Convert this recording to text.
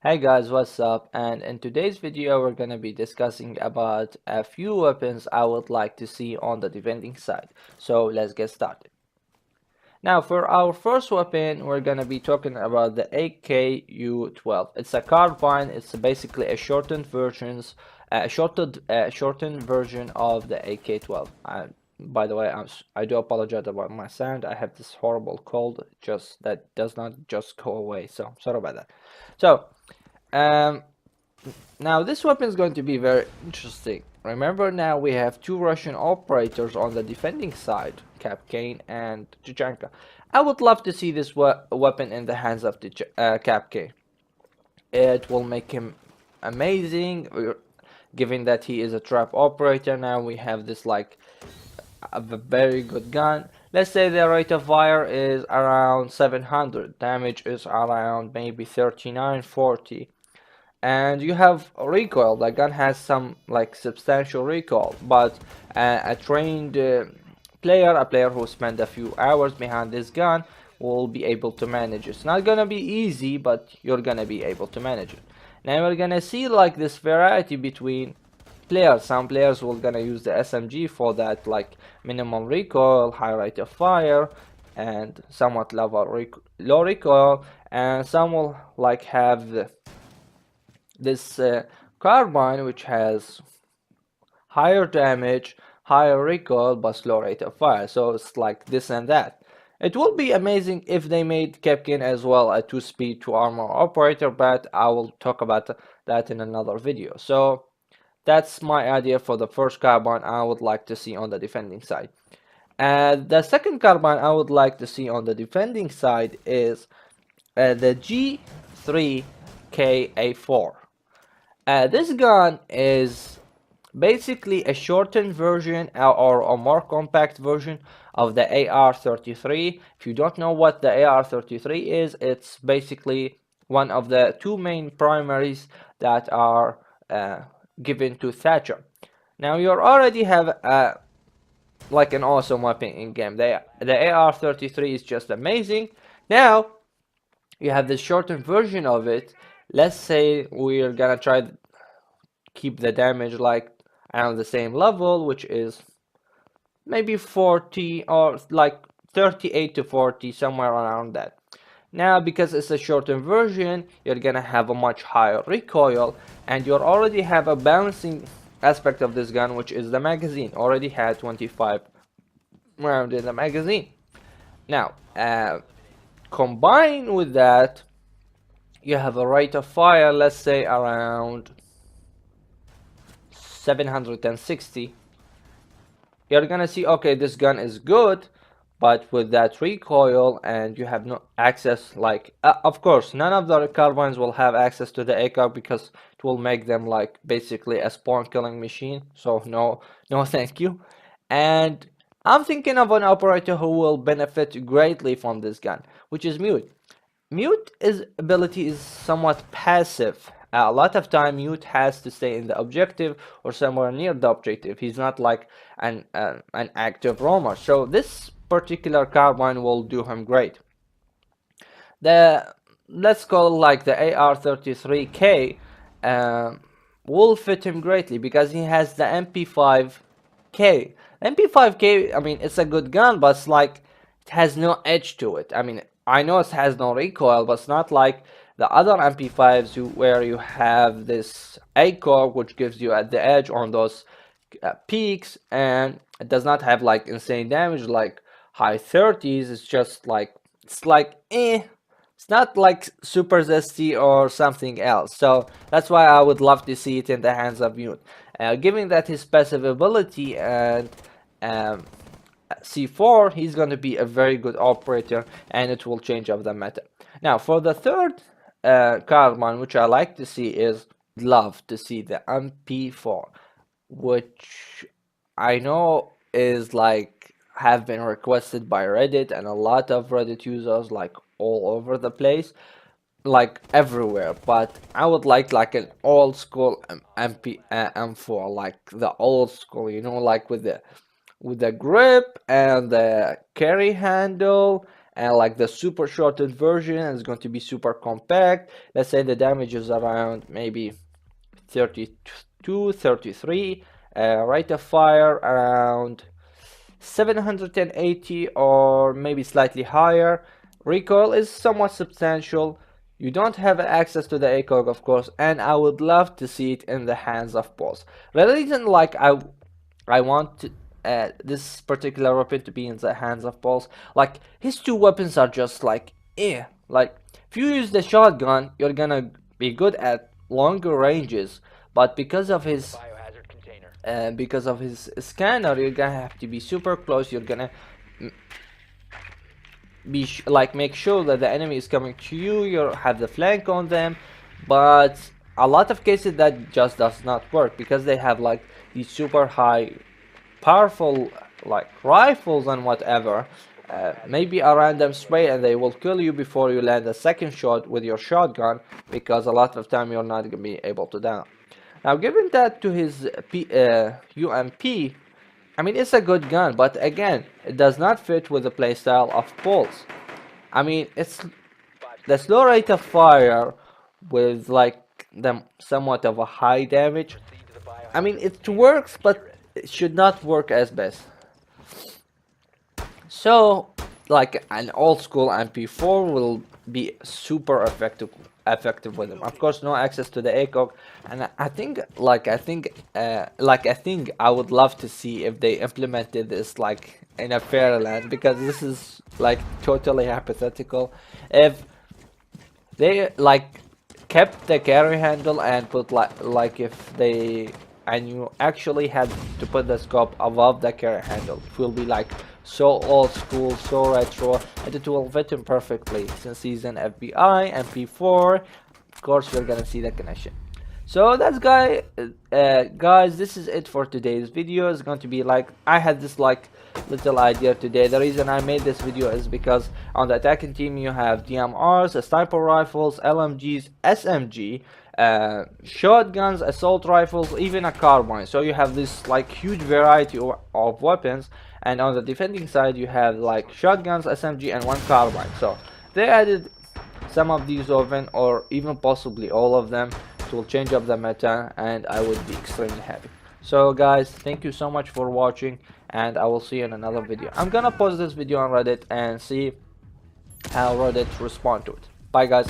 Hey guys, what's up? And in today's video, we're gonna be discussing about a few weapons I would like to see on the defending side. So let's get started. Now, for our first weapon, we're gonna be talking about the AKU12. It's a carbine. It's basically a shortened version of the AK-12. By the way, I do apologize about my sound. I have this horrible cold, just that does not just go away. So sorry about that. So. Um, Now this weapon is going to be very interesting. Remember, now we have two Russian operators on the defending side, Capkane and Chichanka. I would love to see this weapon in the hands of the Capkane. It will make him amazing, given that he is a trap operator. Now we have this like a very good gun. Let's say the rate of fire is around 700, damage is around maybe 39, 40. And you have recoil. The gun has some like substantial recoil, but a trained player, a player who spent a few hours behind this gun, will be able to manage it. It's not gonna be easy, but you're gonna be able to manage it. Now we're gonna see like this variety between players. Some players will gonna use the SMG for that like minimum recoil, high rate of fire, and somewhat low recoil, and some will like have this carbine, which has higher damage, higher recoil, but slow rate of fire. So it's like this and that. It would be amazing if they made Kepkin as well a 2-speed 2-armor operator, but I will talk about that in another video. So that's my idea for the first carbine I would like to see on the defending side. And the second carbine I would like to see on the defending side is the G3KA4. This gun is basically a shortened version or a more compact version of the AR-33. If you don't know what the AR-33 is, it's basically one of the two main primaries that are given to Thatcher. Now you already have like an awesome weapon in game. The AR-33 is just amazing. Now you have this shortened version of it. Let's say we're gonna try keep the damage like around the same level, which is maybe 40 or like 38 to 40, somewhere around that. Now, because it's a shortened version, you're gonna have a much higher recoil, and you already have a balancing aspect of this gun, which is the magazine. Already had 25 rounds in the magazine. Now, combined with that, you have a rate of fire, let's say around 760. You're gonna see, okay, this gun is good, but with that recoil, and you have no access, like of course none of the carbines will have access to the ACAR, because it will make them like basically a spawn killing machine. So no thank you. And I'm thinking of an operator who will benefit greatly from this gun, which is Mute. Mute's ability is somewhat passive. A lot of time Mute has to stay in the objective or somewhere near the objective. He's not like an active roamer. So this particular carbine will do him great. The let's call like the AR-33K will fit him greatly because he has the MP5K. MP5K, I mean, it's a good gun, but it's like it has no edge to it. I mean, I know it has no recoil, but it's not like the other MP5s where you have this ACOG, which gives you at the edge on those peaks, and it does not have like insane damage like high 30s. It's just like it's like it's not like super zesty or something else. So that's why I would love to see it in the hands of Mute. Given that his passive ability and C4, he's going to be a very good operator, and it will change up the meta. Now, for the third carbine, which I like to see, is love to see the MP4, which I know is like have been requested by Reddit, and a lot of Reddit users like all over the place, like everywhere. But I would like an old school M4, like the old school, you know, like with the grip and the carry handle and like the super shortened version is going to be super compact. Let's say the damage is around maybe 32, 33, rate of fire around 780 or maybe slightly higher. Recoil is somewhat substantial. You don't have access to the AKOG, of course, and I would love to see it in the hands of boss. The reason like I want this particular weapon to be in the hands of boss, like his two weapons are just like like if you use the shotgun, you're gonna be good at longer ranges, but because of his scanner, you're gonna have to be super close. You're gonna like make sure that the enemy is coming to you. You have the flank on them, but a lot of cases that just does not work because they have like these super high powerful like rifles and whatever. Maybe a random spray and they will kill you before you land a second shot with your shotgun, because a lot of time you're not gonna be able to down. Now, given that to his UMP, I mean, it's a good gun, but again, it does not fit with the playstyle of Pulse. I mean, it's the slow rate of fire with like the somewhat of a high damage. I mean, it works, but it should not work as best. So, like an old school MP4 will be super effective with them. Of course, no access to the ACOG, and I think I would love to see if they implemented this like in a fair land, because this is like totally hypothetical. If they like kept the carry handle and put like if they and you actually had to put the scope above the carry handle, it will be like so old school, so retro, and it will fit him perfectly since he's an FBI MP4. Of course, you're gonna see the connection. So that's guys, this is it for today's video. It's going to be like, I had this like little idea today. The reason I made this video is because on the attacking team you have DMRs, sniper rifles, LMGs, SMG, shotguns, assault rifles, even a carbine. So you have this like huge variety of weapons, and on the defending side you have like shotguns, SMG, and one carbine. So they added some of these weapons, or even possibly all of them. It will change up the meta, and I would be extremely happy. So guys, thank you so much for watching, and I will see you in another video. I'm gonna post this video on Reddit and see how Reddit respond to it. Bye guys.